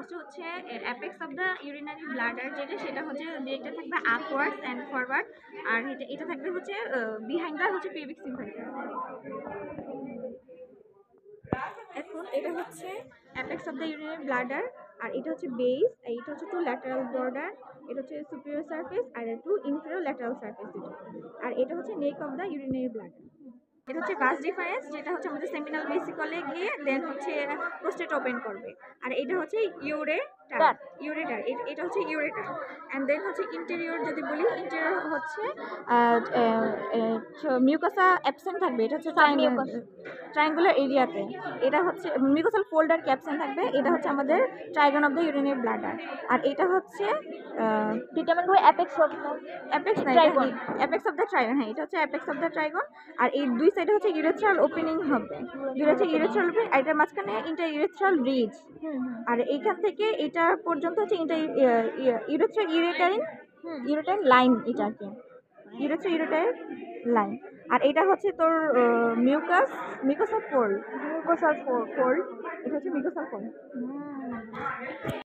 First হচ্ছে apex of the urinary bladder যেটা সেটা হচ্ছে ডিরেক্টে থাকবে আপওয়ার্ডস অ্যান্ড ফরওয়ার্ড, আর এটা থাকবে হচ্ছে বিহাইন্ড দ্য হচ্ছে পিউবিক সিম্পাথি। এখন এটা হচ্ছে apex of the urinary bladder, আর এটা হচ্ছে বেস, এইটা হচ্ছে টু ল্যাটারাল বর্ডার, এটা হচ্ছে সুপিরিয়র সারফেস, আর টু ইনফেরিয়র ল্যাটারাল সারফেস, আর এটা হচ্ছে নেক অফ দ্য ইউরিনারি ব্লাডার। এটা হচ্ছে ভাস ডিফারেন্স, যেটা হচ্ছে আমাদের সেমিনাল ভেসিকলে গিয়ে দেন হচ্ছে প্রোস্টেট ওপেন করবে, আর এটা হচ্ছে ইউরেটার। এটা হচ্ছে ইউরেটার, অ্যান্ড দেন হচ্ছে ইন্টেরিয়র যদি বলি, ইন্টেরিয়র হচ্ছে মিউকাসা অ্যাবসেন্ট থাকবে, এটা হচ্ছে ট্রায়াঙ্গুলার এরিয়াতে, এটা হচ্ছে মিউকাসাল ফোল্ডার ক্যাপসেন্ট থাকবে, এটা হচ্ছে আমাদের trigone of the urinary bladder, আর এটা হচ্ছে ডিটারমাইন করে apex of trigone, apex of the trigone, হ্যাঁ এটা হচ্ছে অ্যাপেক্স অফ দ্য ট্রাইগন, আর এই দুই সাইডে হচ্ছে ইউরেথ্রাল ওপেনিং হবে, ইউরেথ্রাল ওপেনিং, আর এটার মাঝখানে ইন্টার ইউরেথ্রাল রিজ, আর এইখান থেকে এটা পর্যন্ত হচ্ছে ইন্টার ইউরেটাইন লাইন, এটা আর কি ইউরেটাইন লাইন, আর এটা হচ্ছে তোর মিউকাসাল ফোল্ড, এটা হচ্ছে মিউকাসাল ফোল্ড।